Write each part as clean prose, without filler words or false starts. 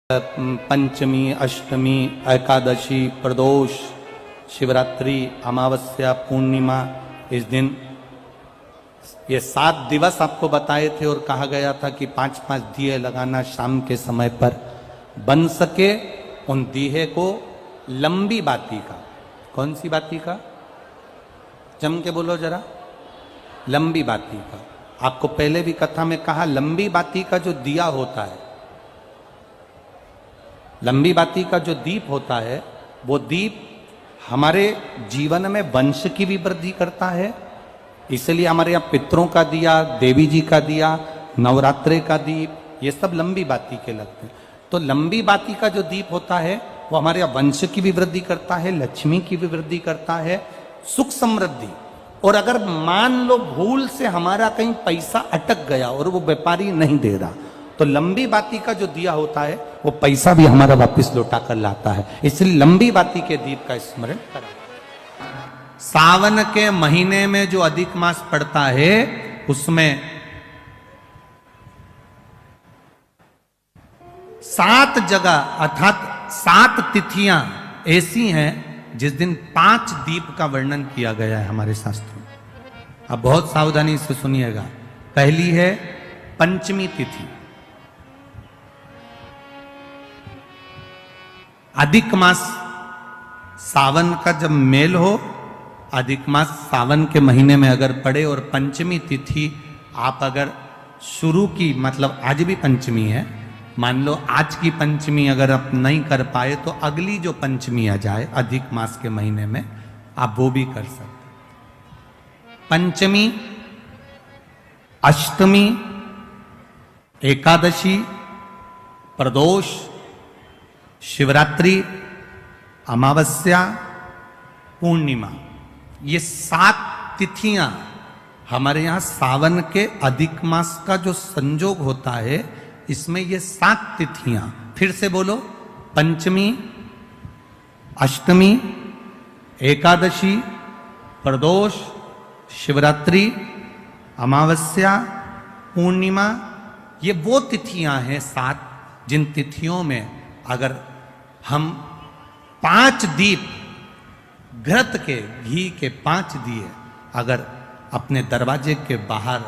पंचमी, अष्टमी, एकादशी, प्रदोष, शिवरात्रि, अमावस्या, पूर्णिमा, इस दिन ये 7 दिवस आपको बताए थे और कहा गया था कि 5-5 दिए लगाना शाम के समय पर, बन सके उन दिए को लंबी बाती का। कौन सी बाती का? जम के बोलो जरा। लंबी बाती का। आपको पहले भी कथा में कहा, लंबी बाती का जो दिया होता है, लंबी बाती का जो दीप होता है, वो दीप हमारे जीवन में वंश की भी वृद्धि करता है। इसलिए हमारे यहाँ पितरों का दिया, देवी जी का दिया, नवरात्रे का दीप, ये सब लंबी बाती के लगते हैं। तो लंबी बाती का जो दीप होता है वो हमारे यहाँ वंश की भी वृद्धि करता है, लक्ष्मी की भी वृद्धि करता है, सुख समृद्धि। और अगर मान लो भूल से हमारा कहीं पैसा अटक गया और वो व्यापारी नहीं दे रहा, तो लंबी बाती का जो दिया होता है वो पैसा भी हमारा वापस लौटा कर लाता है। इसलिए लंबी बाती के दीप का स्मरण करें। सावन के महीने में जो अधिक मास पड़ता है उसमें 7 जगह अर्थात 7 तिथियां ऐसी हैं जिस दिन 5 दीप का वर्णन किया गया है हमारे शास्त्रों में। अब बहुत सावधानी से सुनिएगा। पहली है पंचमी तिथि। अधिक मास सावन का जब मेल हो, अधिक मास सावन के महीने में अगर पड़े और पंचमी तिथि आप अगर शुरू की, मतलब आज भी पंचमी है, मान लो आज की पंचमी अगर आप नहीं कर पाए तो अगली जो पंचमी आ जाए अधिक मास के महीने में, आप वो भी कर सकते। पंचमी, अष्टमी, एकादशी, प्रदोष, शिवरात्रि, अमावस्या, पूर्णिमा, ये 7 तिथियां हमारे यहां सावन के अधिक मास का जो संजोग होता है, इसमें ये 7 तिथियां, फिर से बोलो, पंचमी, अष्टमी, एकादशी, प्रदोष, शिवरात्रि, अमावस्या, पूर्णिमा, ये वो तिथियां हैं 7 जिन तिथियों में अगर हम 5 दीप घृत के, घी के 5 दिए अगर अपने दरवाजे के बाहर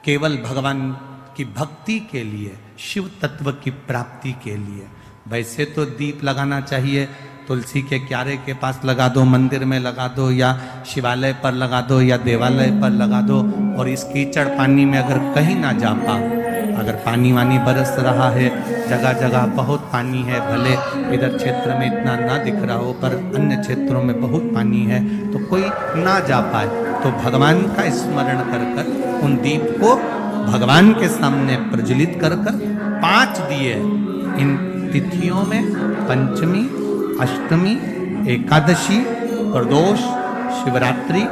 केवल भगवान की भक्ति के लिए, शिव तत्व की प्राप्ति के लिए, वैसे तो दीप लगाना चाहिए, तुलसी के क्यारे के पास लगा दो, मंदिर में लगा दो, या शिवालय पर लगा दो, या देवालय पर लगा दो। और इस कीचड़ पानी में अगर कहीं ना जा पाओ, अगर पानी वानी बरस रहा है, जगह जगह बहुत पानी है, भले इधर क्षेत्र में इतना ना दिख रहा हो पर अन्य क्षेत्रों में बहुत पानी है, तो कोई ना जा पाए तो भगवान का स्मरण कर कर उन दीप को भगवान के सामने प्रज्वलित कर कर 5 दिए इन तिथियों में, पंचमी, अष्टमी, एकादशी, प्रदोष, शिवरात्रि,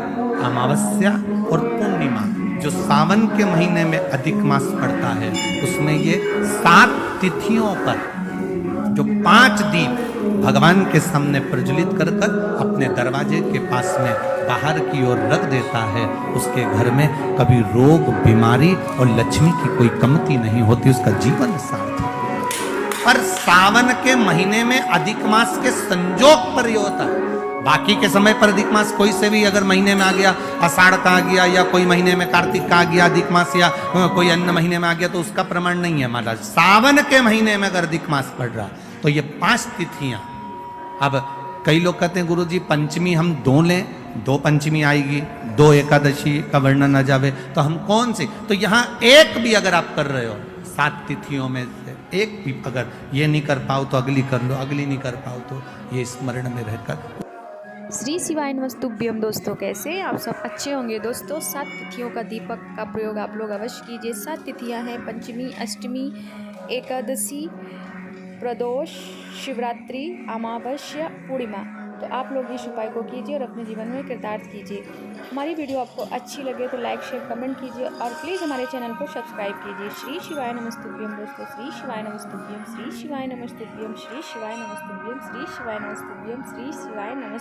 अमावस्या और पूर्णिमा, जो सावन के महीने में अधिक मास पड़ता है, उसमें ये 7 तिथियों पर जो 5 दीप भगवान के सामने प्रज्वलित कर कर अपने दरवाजे के पास में बाहर की ओर रख देता है, उसके घर में कभी रोग, बीमारी और लक्ष्मी की कोई कमती नहीं होती, उसका जीवन सार्थक। पर सावन के महीने में अधिक मास के संजोग पर ये होता है। बाकी के समय पर अधिक मास कोई से भी अगर महीने में आ गया, आषाढ़ का आ गया, या कोई महीने में कार्तिक का आ गया अधिक मास, या कोई अन्य महीने में आ गया, तो उसका प्रमाण नहीं है महाराज। सावन के महीने में अगर अधिक मास पड़ रहा तो ये 5 तिथियां। अब कई लोग कहते हैं गुरु जी पंचमी हम 2 लें, 2 पंचमी आएगी, 2 एकादशी का वर्णन आ जावे, तो हम कौन सी? तो यहाँ एक भी अगर आप कर रहे हो 7 तिथियों में से एक भी अगर ये नहीं कर पाओ तो अगली कर लो, अगली नहीं कर पाओ तो ये स्मरण में रहकर। श्री शिवाय नमस्तुभ्यम। दोस्तों कैसे आप सब अच्छे होंगे। दोस्तों 7 तिथियों का दीपक का प्रयोग आप लोग अवश्य कीजिए। 7 तिथियां हैं पंचमी, अष्टमी, एकादशी, प्रदोष, शिवरात्रि, अमावस्या, पूर्णिमा। तो आप लोग इस उपाय को कीजिए और अपने जीवन में कृतार्थ कीजिए। हमारी वीडियो आपको अच्छी लगे तो लाइक, शेयर, कमेंट कीजिए और प्लीज़ हमारे चैनल को सब्सक्राइब कीजिए। श्री शिवाय नमस्तुभ्यम। दोस्तों श्री शिवाय नमस्तुभ्यम, श्री शिवाय नमस्तुभ्यम, श्री शिवाय नमस्तुभ्यम, श्री शिवाय नमस्तुभ्यम, श्री शिवाय नमस्तुभ्यम।